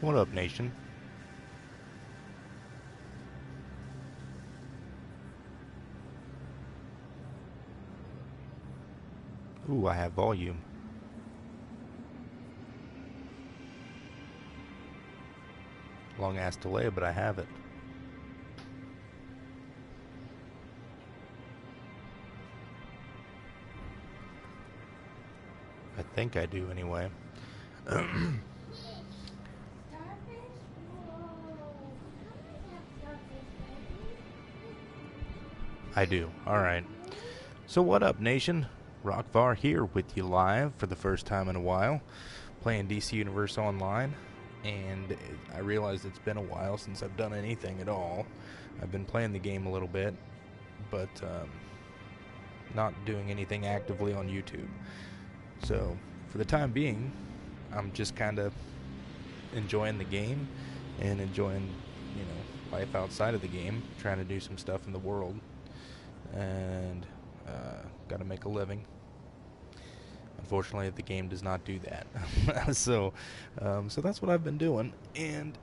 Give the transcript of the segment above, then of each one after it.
What up, nation? Ooh, I have volume. Long ass delay, but I have it. I think I do anyway. I do. Alright. So what up, nation? Rockvar here with you live for the first time in a while, playing DC Universe Online, and I realized it's been a while since I've done anything at all. I've been playing the game a little bit, but not doing anything actively on YouTube. So, for the time being, I'm just kind of enjoying the game and enjoying, life outside of the game, trying to do some stuff in the world, and got to make a living. Unfortunately, the game does not do that. So that's what I've been doing, and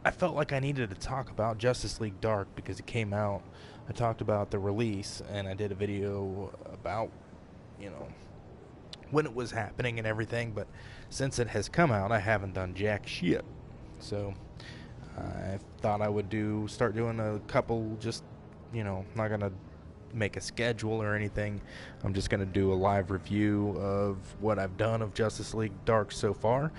I felt like I needed to talk about Justice League Dark because it came out. I talked about the release, and I did a video about, when it was happening and everything, but since it has come out, I haven't done jack shit. So I thought I would start doing a couple, just, not going to make a schedule or anything. I'm just going to do a live review of what I've done of Justice League Dark so far.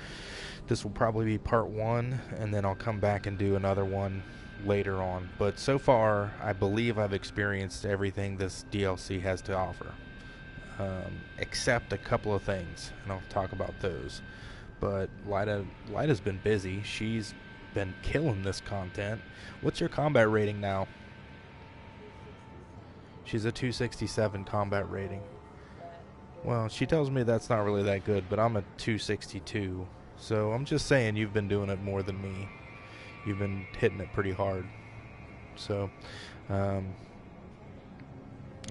This will probably be part 1, and then I'll come back and do another one later on. But so far, I believe I've experienced everything this DLC has to offer, except a couple of things, and I'll talk about those. But Lyda's been busy. She's been killing this content. What's your combat rating now? She's a 267 combat rating. Well, she tells me that's not really that good, but I'm a 262. So I'm just saying you've been doing it more than me. You've been hitting it pretty hard. So I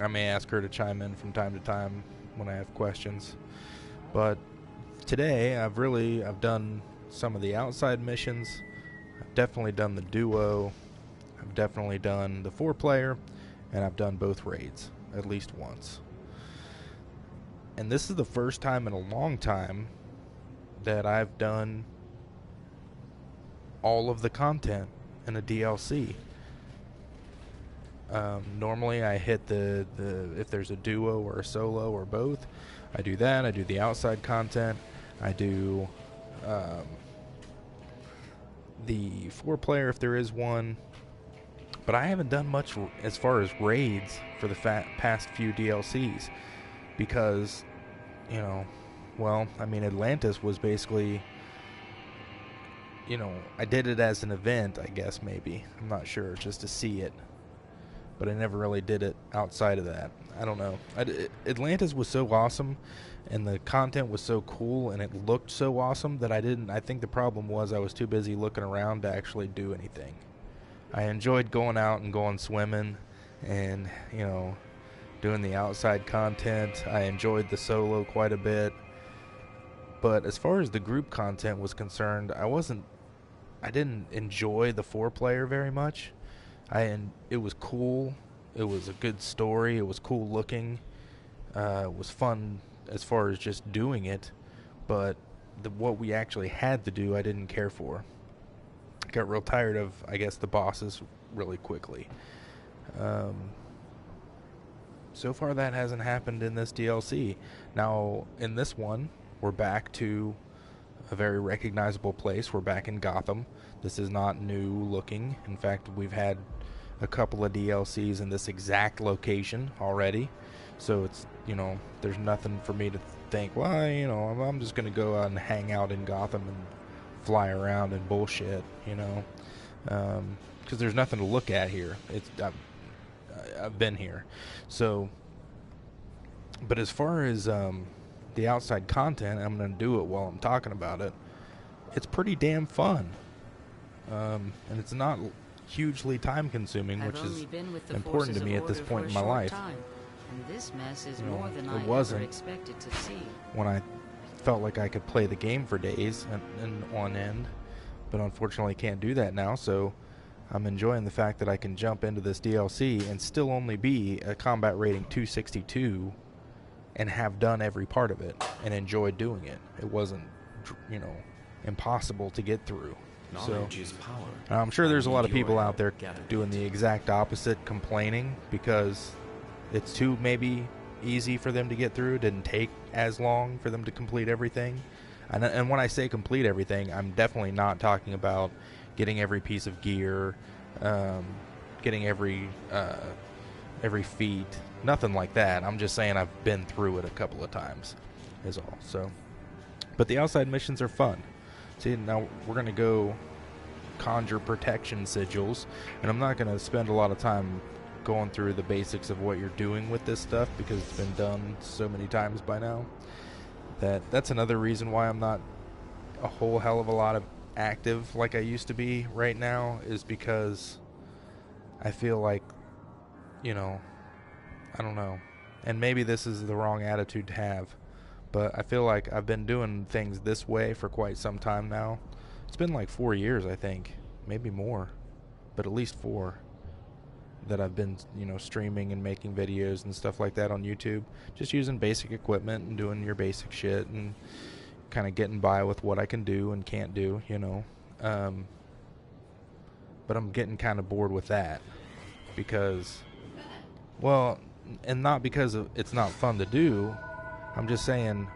may ask her to chime in from time to time when I have questions. But today I've done some of the outside missions. I've definitely done the duo. I've definitely done the 4-player. And I've done both raids at least once. And this is the first time in a long time that I've done all of the content in a DLC. Normally I hit the if there's a duo or a solo or both, I do that. I do the outside content. I do the 4-player if there is one. But I haven't done much as far as raids for the past few DLCs because, Atlantis was basically, I did it as an event, I guess, maybe. I'm not sure, just to see it. But I never really did it outside of that. I don't know. Atlantis was so awesome, and the content was so cool, and it looked so awesome that I think the problem was I was too busy looking around to actually do anything. I enjoyed going out and going swimming and, doing the outside content. I enjoyed the solo quite a bit. But as far as the group content was concerned, I didn't enjoy the 4-player very much. It was cool. It was a good story. It was cool looking. It was fun as far as just doing it. But what we actually had to do, I didn't care for. Got real tired of, I guess, the bosses really quickly. So far that hasn't happened in this DLC. Now, in this one, we're back to a very recognizable place. We're back in Gotham. This is not new looking. In fact, we've had a couple of DLCs in this exact location already. So it's, there's nothing for me to think, well, I'm just going to go out and hang out in Gotham and fly around and bullshit, because there's nothing to look at here. I've been here. So, but as far as the outside content, I'm going to do it while I'm talking about it. It's pretty damn fun, and it's not hugely time consuming, which is important to me at this point in my life. And this mess is more than I ever expected to see. When I felt like I could play the game for days and on end, but unfortunately can't do that now, so I'm enjoying the fact that I can jump into this DLC and still only be a combat rating 262 and have done every part of it and enjoyed doing it. It wasn't, impossible to get through. Knowledge is power. I'm sure there's a lot of people out there doing the exact opposite, complaining because it's too maybe easy for them to get through. It didn't take as long for them to complete everything. And when I say complete everything, I'm definitely not talking about getting every piece of gear, getting every feat, nothing like that. I'm just saying I've been through it a couple of times is all. So, but the outside missions are fun. See, now we're going to go conjure protection sigils, and I'm not going to spend a lot of time going through the basics of what you're doing with this stuff because it's been done so many times by now. That's another reason why I'm not a whole hell of a lot of active like I used to be right now, is because I feel like, I don't know, and maybe this is the wrong attitude to have, but I feel like I've been doing things this way for quite some time now. It's been like 4 years, I think, maybe more, but at least 4 that I've been, streaming and making videos and stuff like that on YouTube, just using basic equipment and doing your basic shit and kind of getting by with what I can do and can't do, but I'm getting kind of bored with that because, well, and not because it's not fun to do. I'm just saying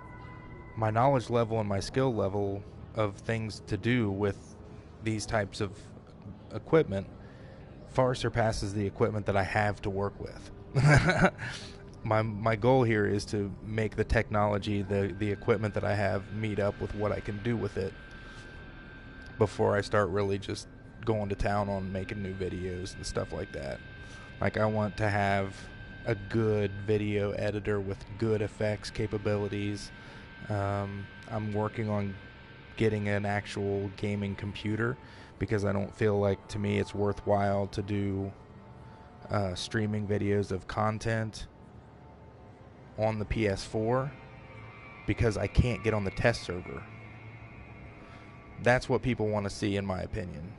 my knowledge level and my skill level of things to do with these types of equipment far surpasses the equipment that I have to work with. My goal here is to make the technology, the equipment that I have, meet up with what I can do with it before I start really just going to town on making new videos and stuff like that. Like, I want to have a good video editor with good effects capabilities. I'm working on getting an actual gaming computer because I don't feel like, to me, it's worthwhile to do streaming videos of content on the PS4 because I can't get on the test server. That's what people want to see, in my opinion.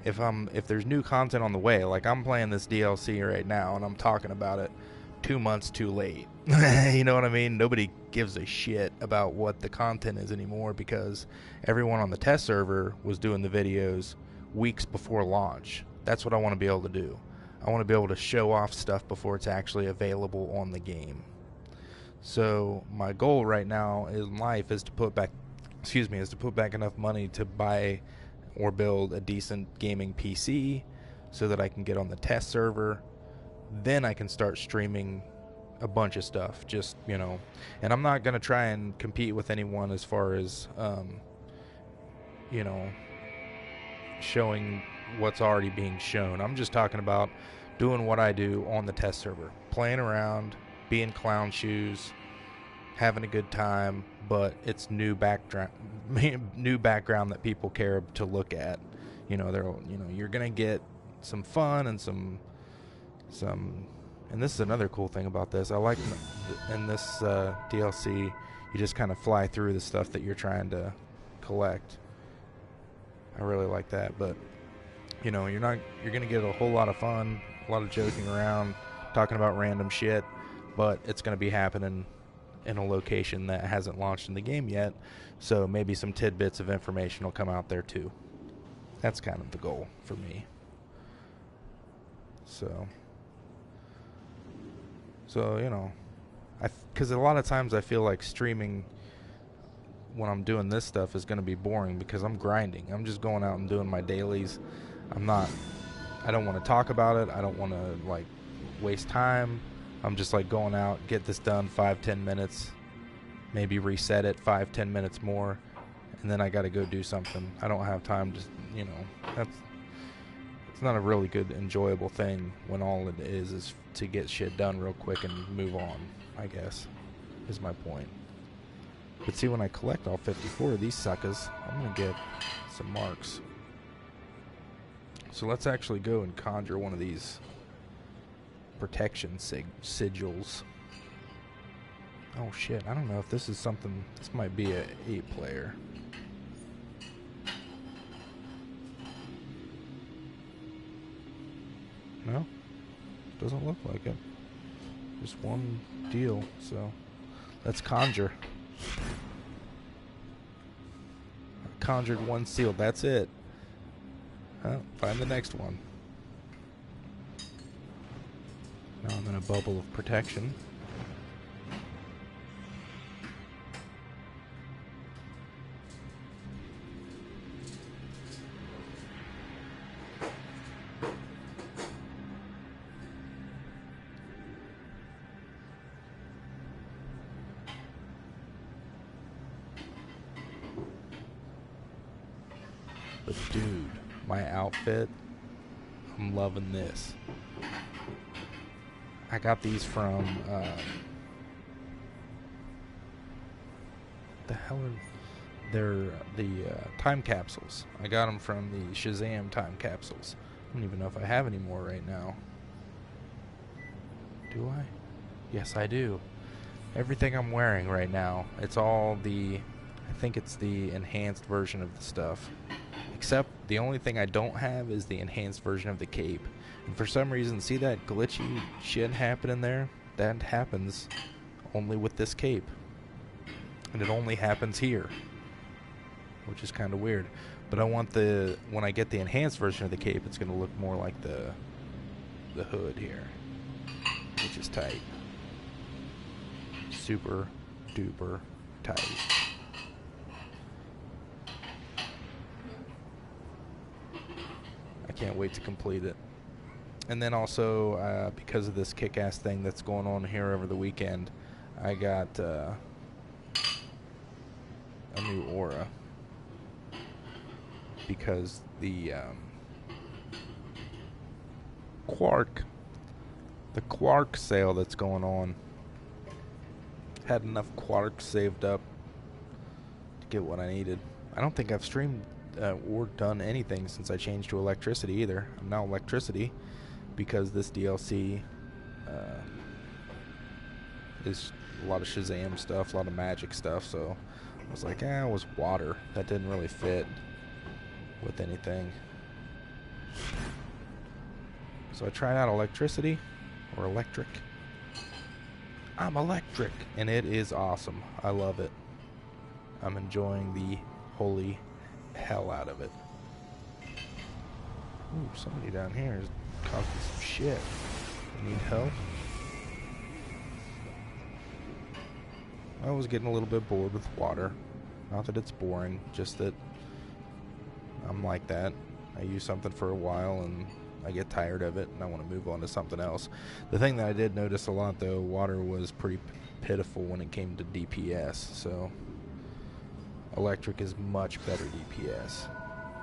If there's new content on the way, like I'm playing this DLC right now and I'm talking about it 2 months too late. You know what I mean? Nobody gives a shit about what the content is anymore because everyone on the test server was doing the videos weeks before launch. That's what I want to be able to do. I want to be able to show off stuff before it's actually available on the game. So my goal right now in life is to put back enough money to buy or build a decent gaming PC so that I can get on the test server. Then I can start streaming a bunch of stuff, just, and I'm not going to try and compete with anyone as far as, showing what's already being shown. I'm just talking about doing what I do on the test server, playing around, being clown shoes, having a good time, but it's new background that people care to look at. You're going to get some fun and some, and this is another cool thing about this. I like in this DLC, you just kind of fly through the stuff that you're trying to collect. I really like that, but you're going to get a whole lot of fun, a lot of joking around, talking about random shit, but it's going to be happening in a location that hasn't launched in the game yet, so maybe some tidbits of information will come out there too. That's kind of the goal for me. So because a lot of times I feel like streaming when I'm doing this stuff is going to be boring because I'm grinding. I'm just going out and doing my dailies. I don't want to talk about it. I don't want to waste time. I'm just going out, get this done 5-10 minutes, maybe reset it 5-10 minutes more, and then I got to go do something. I don't have time to, it's not a really good, enjoyable thing when all it is to get shit done real quick and move on, I guess, is my point. But see, when I collect all 54 of these suckers, I'm going to get some marks. So let's actually go and conjure one of these protection sigils. Oh shit, I don't know if this is something. This might be a 8-player. No? Doesn't look like it. Just one deal, so let's conjure. I conjured one seal, that's it. Find the next one. Now I'm in a bubble of protection. But dude, my outfit, I'm loving this. I got these from, the hell are, they're the time capsules. I got them from the Shazam time capsules. I don't even know if I have any more right now. Do I? Yes, I do. Everything I'm wearing right now, it's all the, I think it's the enhanced version of the stuff. Except the only thing I don't have is the enhanced version of the cape. And for some reason, see that glitchy shit happening there? That happens only with this cape. And it only happens here. Which is kind of weird. But I want when I get the enhanced version of the cape, it's going to look more like the hood here. Which is tight. Super duper tight. Can't wait to complete it. And then also because of this kick-ass thing that's going on here over the weekend, I got a new aura because the Quark sale that's going on had enough quarks saved up to get what I needed. I don't think I've streamed or done anything since I changed to electricity either. I'm now electricity because this DLC is a lot of Shazam stuff, a lot of magic stuff, so I was like, it was water. That didn't really fit with anything. So I tried out electricity, or electric. I'm electric, and it is awesome. I love it. I'm enjoying the holy hell out of it. Ooh, somebody down here is causing some shit. You need help? I was getting a little bit bored with water. Not that it's boring, just that I'm like that. I use something for a while and I get tired of it and I want to move on to something else. The thing that I did notice a lot though, water was pretty pitiful when it came to DPS, so electric is much better DPS,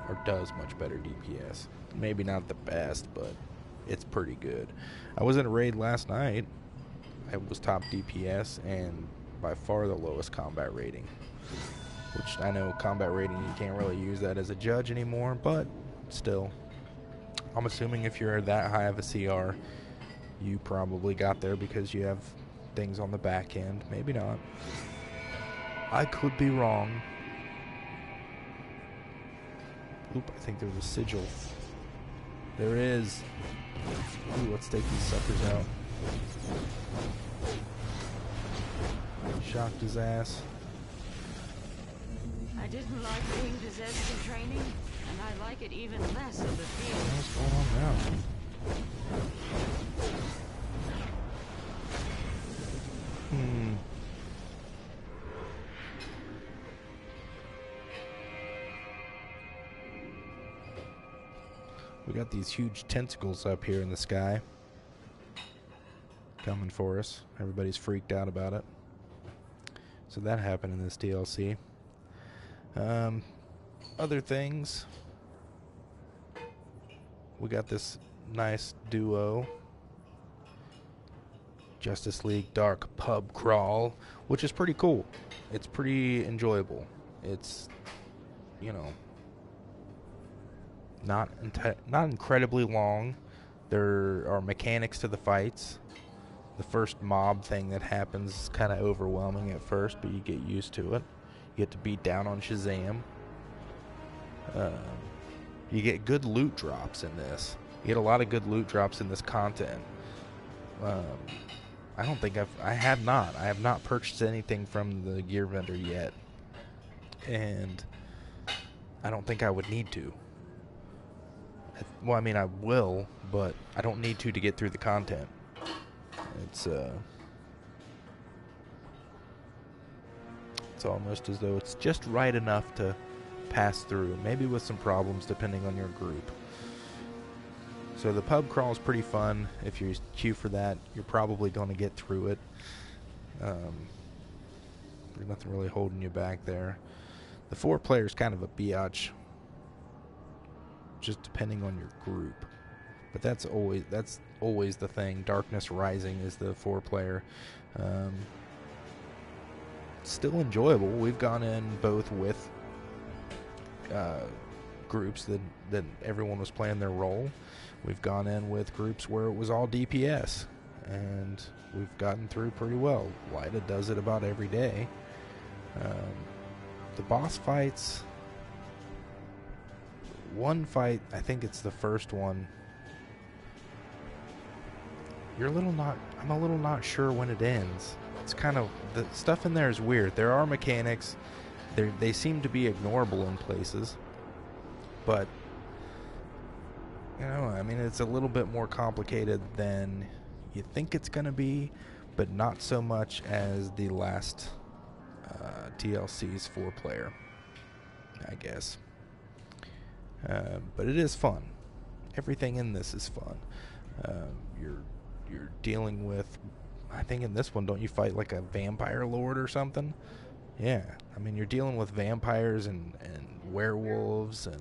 or does much better DPS. Maybe not the best, but it's pretty good. I was in a raid last night. I was top DPS and by far the lowest combat rating, which I know combat rating, you can't really use that as a judge anymore, but still, I'm assuming if you're that high of a CR, you probably got there because you have things on the back end. Maybe not. I could be wrong. Oop, I think there's a sigil. There is. Ooh, let's take these suckers out. Shocked his ass. I didn't like being possessed in training, and I like it even less in the field. What's going on now? We got these huge tentacles up here in the sky coming for us. Everybody's freaked out about it. So that happened in this DLC. Other things. We got this nice duo. Justice League Dark Pub Crawl, which is pretty cool. It's pretty enjoyable. It's, you know, not incredibly long. There are mechanics to the fights. The first mob thing that happens is kind of overwhelming at first, but you get used to it. You get to beat down on Shazam. You get good loot drops in this. You get a lot of good loot drops in this content. I don't think I have not purchased anything from the gear vendor yet, and I don't think I would need to. Well, I mean, I will, but I don't need to get through the content. It's almost as though it's just right enough to pass through, maybe with some problems depending on your group. So the pub crawl is pretty fun. If you queue for that, you're probably going to get through it. There's nothing really holding you back there. The 4-player is kind of a biatch, just depending on your group. But that's always the thing. Darkness Rising is the 4-player. Still enjoyable. We've gone in both with groups that everyone was playing their role. We've gone in with groups where it was all DPS, and we've gotten through pretty well. Lyda does it about every day. The boss fights, one fight, I think it's the first one, I'm a little not sure when it ends. It's kind of, the stuff in there is weird. There are mechanics, they seem to be ignorable in places, but I mean, it's a little bit more complicated than you think it's going to be, but not so much as the last TLC's 4-player, I guess. But it is fun. Everything in this is fun. You're dealing with, I think in this one, don't you fight like a vampire lord or something? Yeah. I mean, you're dealing with vampires and werewolves and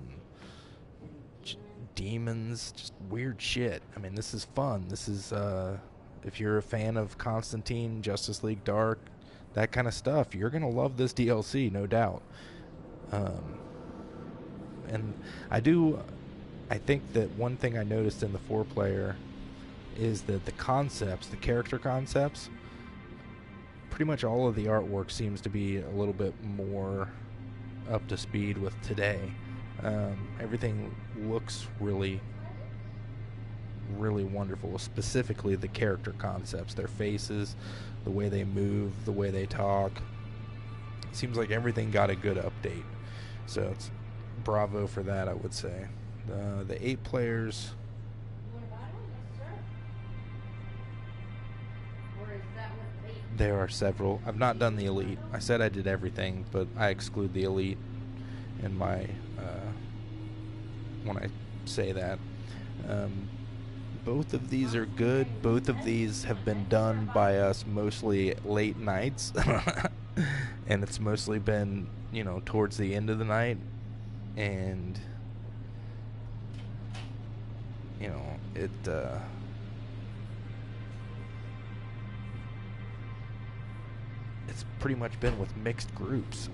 demons, just weird shit. I mean, this is fun. This is, if you're a fan of Constantine, Justice League Dark, that kind of stuff, you're going to love this DLC, no doubt. And I think that one thing I noticed in the 4-player is that the character concepts, pretty much all of the artwork seems to be a little bit more up to speed with today. Everything looks really, really wonderful, specifically the character concepts, their faces, the way they move, the way they talk. It seems like everything got a good update. So it's bravo for that, I would say. The 8 players... There are several. I've not done the Elite. I said I did everything, but I exclude the Elite in my when I say that. Both of these are good. Both of these have been done by us mostly late nights. And it's mostly been, towards the end of the night. And, it's pretty much been with mixed groups.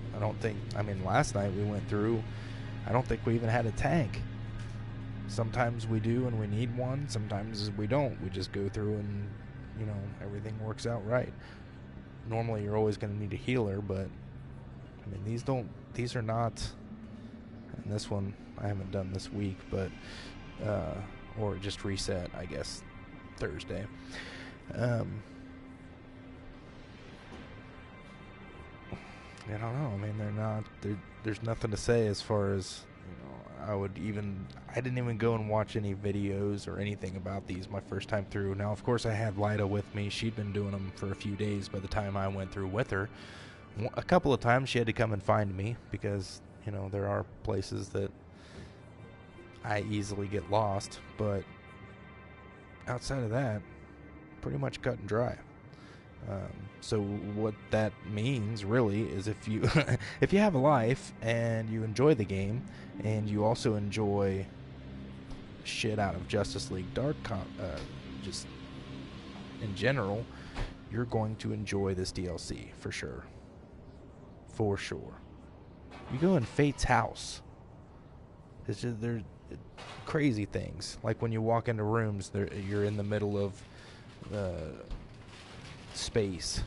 Last night we went through, I don't think we even had a tank. Sometimes we do and we need one, sometimes we don't. We just go through and, everything works out right. Normally you're always going to need a healer, but, these are not, and this one I haven't done this week, but, or just reset, I guess, Thursday. I don't know. There's nothing to say as far as, I didn't even go and watch any videos or anything about these my first time through. Now, of course, I had Lyda with me. She'd been doing them for a few days by the time I went through with her. A couple of times she had to come and find me because, there are places that I easily get lost. But outside of that, pretty much cut and dry. So what that means really is if you if you have a life and you enjoy the game and you also enjoy shit out of Justice League Dark, just in general, you're going to enjoy this DLC for sure. For sure. You go in Fate's house. It's just, there's crazy things. Like when you walk into rooms, you're in the middle of space.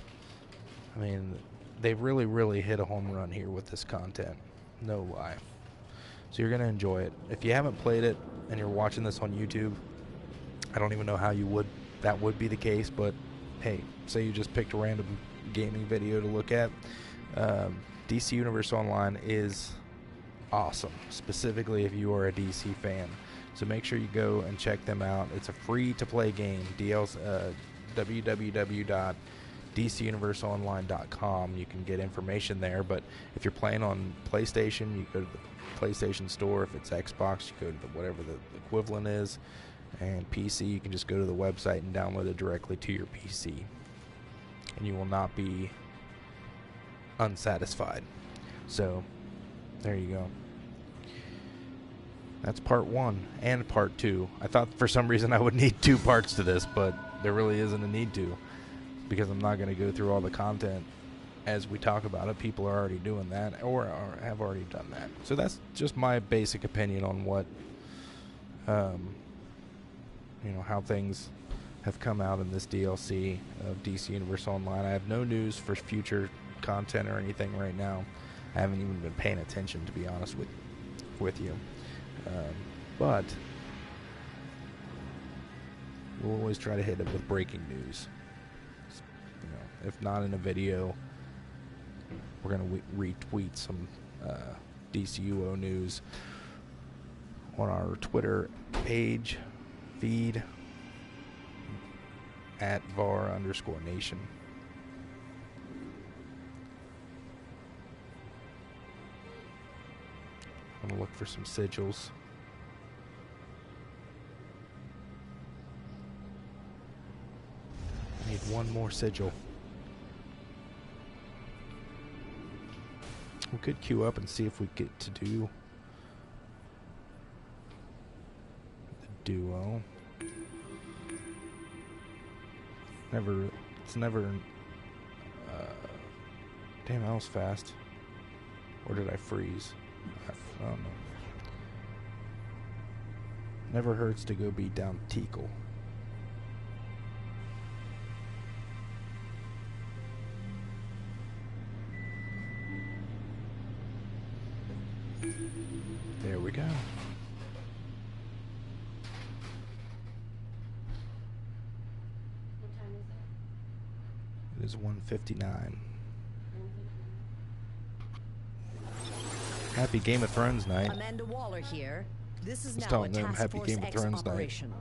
They've really, really hit a home run here with this content. No lie. So you're going to enjoy it. If you haven't played it and you're watching this on YouTube, I don't even know how that would be the case, but hey, say you just picked a random gaming video to look at. DC Universe Online is awesome, specifically if you are a DC fan. So make sure you go and check them out. It's a free-to-play game. www.dcuniverseonline.com. You can get information there, but if you're playing on PlayStation, you go to the PlayStation Store. If it's Xbox, you go to whatever the equivalent is. And PC, you can just go to the website and download it directly to your PC. And you will not be unsatisfied. So, there you go. That's part 1 and part 2. I thought for some reason I would need 2 parts to this, but there really isn't a need to, because I'm not going to go through all the content as we talk about it. People are already doing that, or have already done that. So that's just my basic opinion on what, how things have come out in this DLC of DC Universe Online. I have no news for future content or anything right now. I haven't even been paying attention, to be honest with you. But we'll always try to hit it with breaking news. If not in a video, we're going to retweet some DCUO news on our Twitter page feed at @var_nation. I'm going to look for some sigils. I need one more sigil. We could queue up and see if we get to do the duo. It's never, damn, that was fast. Or did I freeze? I don't know. Never hurts to go beat down Teakle. There we go. What time is it? It is 1:59. Happy Game of Thrones night. Amanda Waller here. This is Just now a telling them Task Happy Force Game of X Thrones night. operation.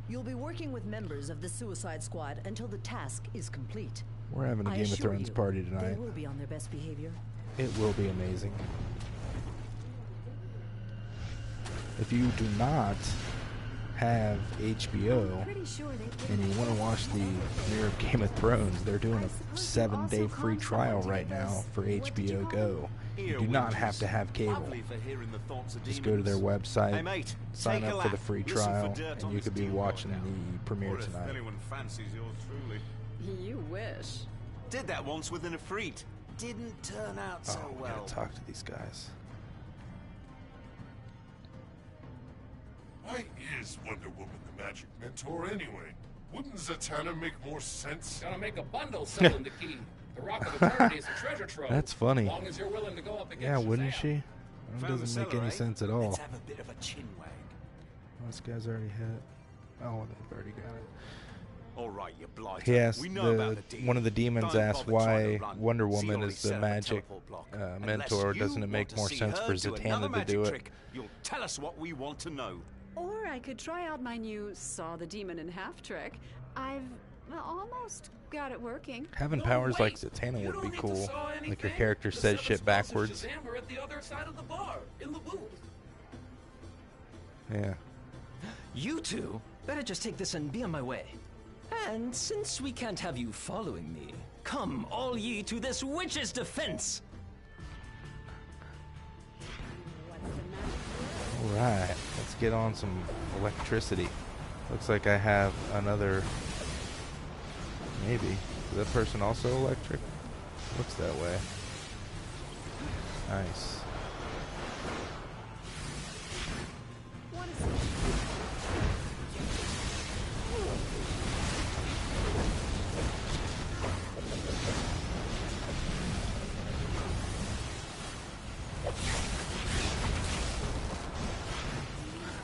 You'll be working with members of the Suicide Squad until the task is complete. We're having a I Game of assure Thrones you, party they tonight. will be on their best behavior. It will be amazing. If you do not have HBO and you want to watch the premiere of Game of Thrones, they're doing a 7-day free trial right now for HBO Go. You do not have to have cable. Just go to their website, sign up for the free trial, and you could be watching the premiere tonight. Anyone fancies yours truly. You wish. Did that once with an Ifrit. Didn't turn out so Oh, we well. gotta talk to these guys. Why is Wonder Woman the magic mentor anyway? Wouldn't Zatanna make more sense? Gonna make a bundle selling the key. The Rock of Eternity is a treasure trove. That's funny. As long as you're willing to go up against Yeah, wouldn't Shazam. she? That Found the doesn't make cellar, any eh? sense at all. Let's have a bit of a chin wag. Oh, this guy's already hit it. Oh, they've already got it. All right, you blighter. He asked we know about the deal. one of the demons Don't asked bother trying why to run. Wonder She'll Woman only is the set up a magic teleport block. mentor. Unless Doesn't you it make want more to see sense her for do Zatanna another to magic do it? trick, you'll tell us what we want to know. Or I could try out my new Saw the Demon in Half trick. I've almost got it working. Having No, powers like wait. Zatanna You would don't be need to cool. saw Like your anything. character The says 7 shit sponsors backwards. Shazam are at the other side of the bar, in the booth. Yeah. You two better just take this and be on my way. And since we can't have you following me, come all ye to this witch's defense. Alright, let's get on some electricity. Looks like I have another... Maybe. Is that person also electric? Looks that way. Nice.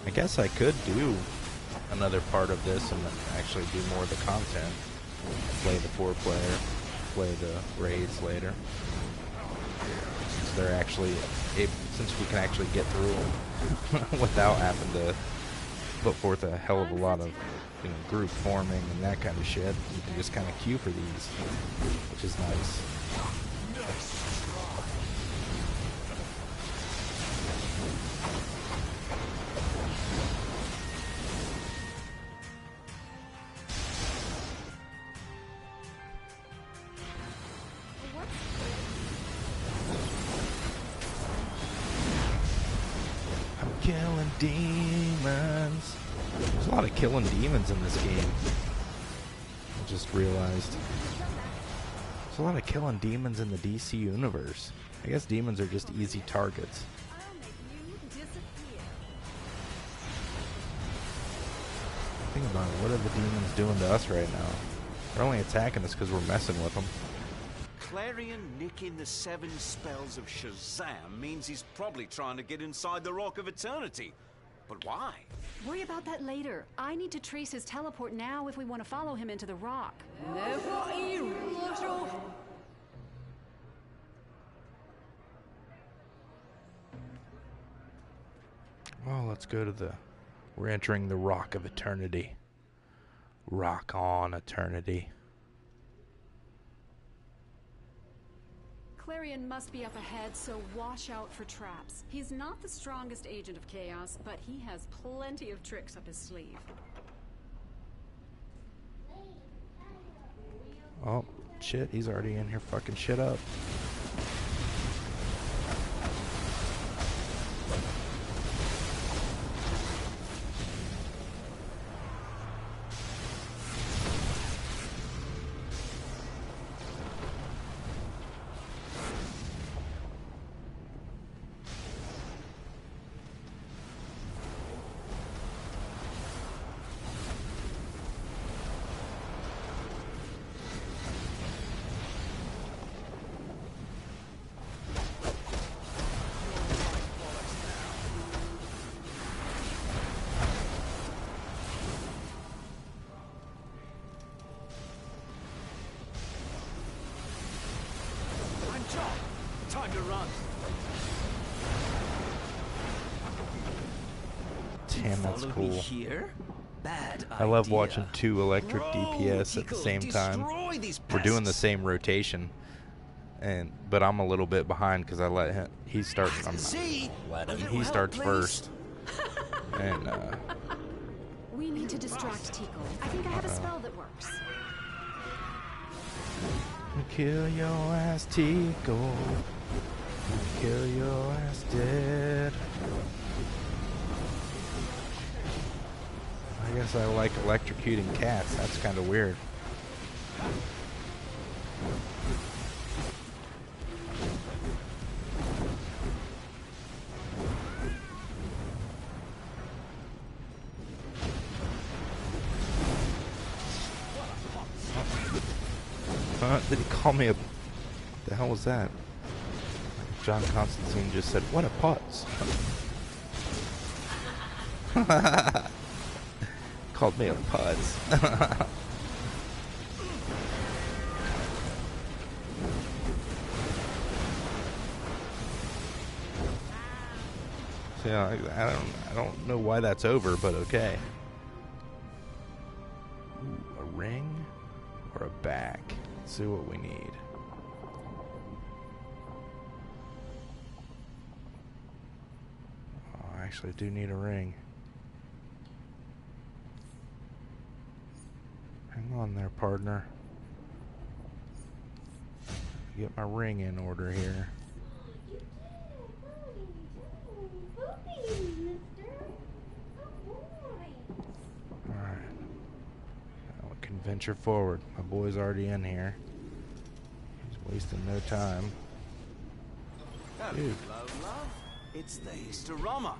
I guess I could do another part of this and actually do more of the content. Play the 4-player, play the raids later. Since they're actually, since we can actually get through them without having to put forth a hell of a lot of, you know, group forming and that kind of shit. You can just kind of queue for these, which is nice. I'm killing demons. There's a lot of killing demons in this game. I just realized. There's a lot of killing demons in the DC universe. I guess demons are just easy targets. Think about it. What are the demons doing to us right now? They're only attacking us because we're messing with them. Clarion nicking the 7 spells of Shazam means he's probably trying to get inside the Rock of Eternity. But why? Worry about that later. I need to trace his teleport now if we want to follow him into the rock. Well, let's go to the... We're entering the Rock of Eternity. Rock on Eternity. Clarion must be up ahead, so watch out for traps. He's not the strongest agent of chaos, but he has plenty of tricks up his sleeve. Oh, shit, he's already in here fucking shit up. Time to run. Damn, that's Follow cool. me here? Bad I love idea. watching 2 electric Roll, DPS at the Tico, same time. destroy these We're doing the pests. same rotation, but I'm a little bit behind because I let him. He starts. See? He starts first, and We need to distract Tico. I think I have a spell that works. kill your ass, Tico. Kill your ass dead. I guess I like electrocuting cats. That's kind of weird. Did he call me a... The hell was that? John Constantine just said, "What a putz." Called me a putz. So, yeah, I don't know why that's over, but okay. Ooh, a ring or a back? Let's see what we need. Oh, I actually do need a ring. Hang on there, partner. Get my ring in order here. Alright. Now we can venture forward. My boy's already in here. He's wasting no time. Dude. Hello, love. It's the Historama.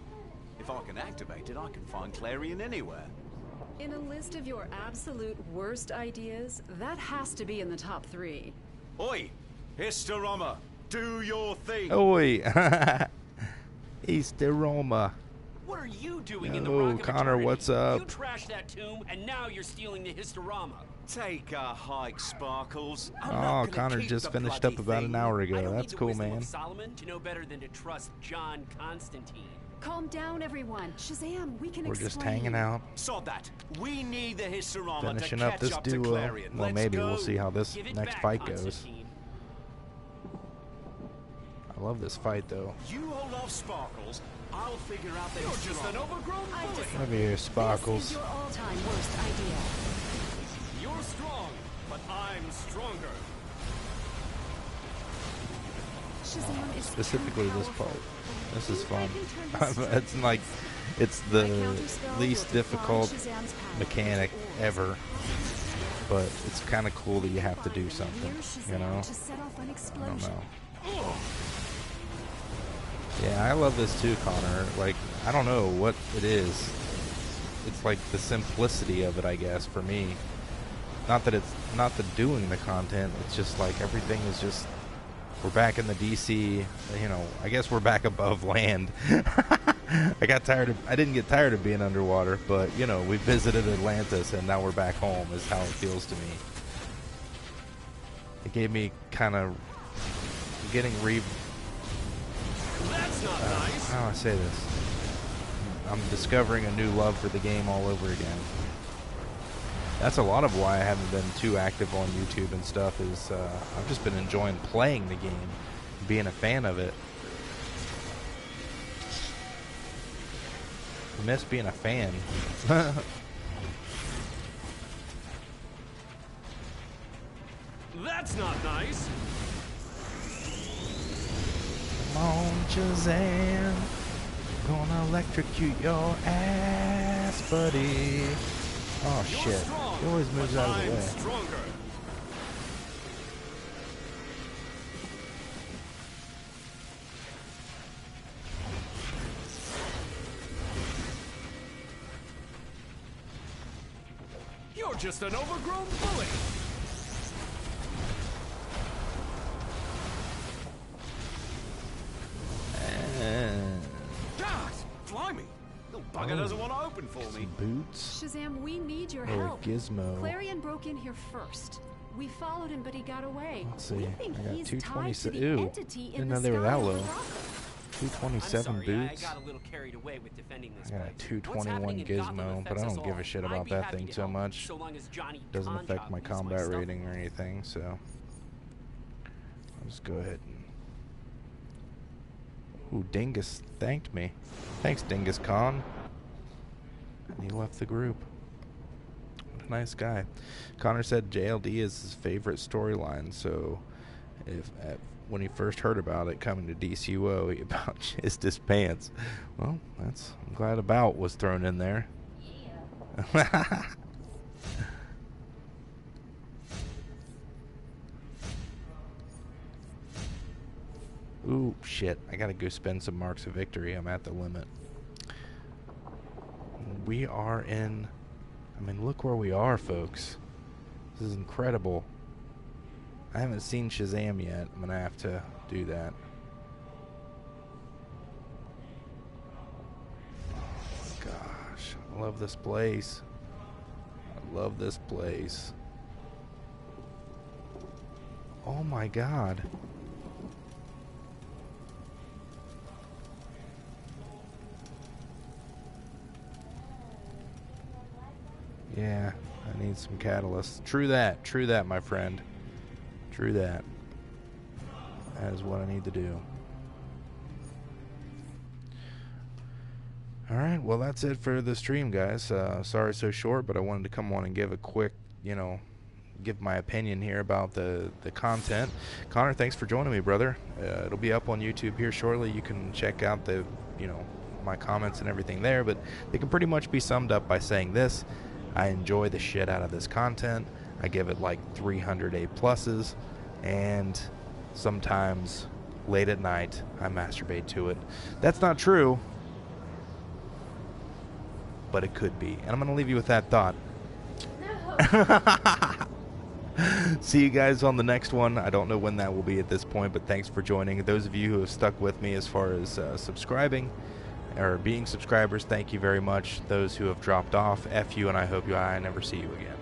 If I can activate it, I can find Clarion anywhere. In a list of your absolute worst ideas, that has to be in the top 3. Oi! Historama! Do your thing! Oi! Historama. What are you doing in the Yo, Rock of Connor, Eternity? what's up? You trashed that tomb, and now you're stealing the Historama. Take a hike, Sparkles. I'm Oh, not gonna Connor keep just the finished bloody up about thing. an hour I ago. don't That's need the cool, wisdom man. of Solomon to know better than to trust John Constantine. Calm down, everyone. Shazam, we can We're explain. just hanging out, Sod that. We need the Historama finishing to up catch this up to duo. Clarion. Well, Let's maybe go. we'll see how this Give it next back, fight goes. Constantine. I love this fight, though. You hold off, Sparkles. I'll figure out the You're just an Historama. overgrown bully. Let me hear This Sparkles. is your all-time worst idea. You're strong, but I'm stronger. Shazam is Specifically too this part. powerful. This is fun. You can turn this It's like, it's My the counterspell least will defy difficult Shazam's power. mechanic ever, but it's kind of cool that you have to do Find something, near Shazam you know? to set off an I don't explosion. know. Yeah, I love this too, Connor. Like, I don't know what it is. It's like the simplicity of it, I guess, for me. Not that it's not the doing the content, it's just like everything is just, we're back in the DC, you know, I guess we're back above land. I didn't get tired of being underwater, but, you know, we visited Atlantis and now we're back home is how it feels to me. It gave me kind of getting That's not nice. how do I say this? I'm discovering a new love for the game all over again. That's a lot of why I haven't been too active on YouTube and stuff is I've just been enjoying playing the game, being a fan of it. I miss being a fan. That's not nice. Come on, Shazam. Gonna electrocute your ass, buddy. Oh, You're shit. strong, He always moves but out of the I'm way. stronger. You're just an overgrown bully. God, blimey. Little bugger doesn't want to open for me. Boots. Shazam, we need your Or help. Gizmo. Clarion broke in here first. We followed him, but he got away. Let's see. We think I got he's 220 tied to the ew. entity in Didn't the know they were sky that on low. the rock. I'm 227 sorry, boots. I got a little carried away with defending this I got a place. 221 What's happening in Gotham Gizmo, but I affects us don't give all. a shit I'd about be that happy thing to so help, much. so long as Johnny Doesn't affect Conjob my leaves combat stuff. rating or anything, so I'll just go ahead and. Ooh, Dingus thanked me. Thanks, Dingus Khan. And he left the group. What a nice guy. Connor said JLD is his favorite storyline, so when he first heard about it coming to DCUO, he about jizzed his pants. Well, I'm glad About was thrown in there. Yeah. Ooh, shit. I gotta go spend some marks of victory. I'm at the limit. We are in... I mean, look where we are, folks. This is incredible. I haven't seen Shazam yet. I'm gonna have to do that. Oh, gosh. I love this place. I love this place. Oh my god. Yeah, I need some catalysts. True that, my friend. True that. That is what I need to do. Alright, well that's it for the stream, guys. Sorry so short, but I wanted to come on and give a quick, give my opinion here about the content. Connor, thanks for joining me, brother. It'll be up on YouTube here shortly. You can check out the, my comments and everything there, but they can pretty much be summed up by saying this. I enjoy the shit out of this content. I give it like 300 A+, and sometimes late at night I masturbate to it. That's not true, but it could be. And I'm going to leave you with that thought. No. See you guys on the next one. I don't know when that will be at this point, but thanks for joining. Those of you who have stuck with me as far as subscribing, or being subscribers, thank you very much. Those who have dropped off, F you, and I hope I never see you again.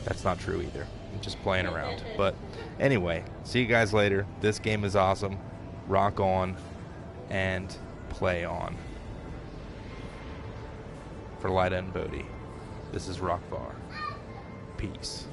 That's not true either. I'm just playing around. But anyway, see you guys later. This game is awesome. Rock on and play on. For Lyda and Bodhi, this is Rockvar. Peace.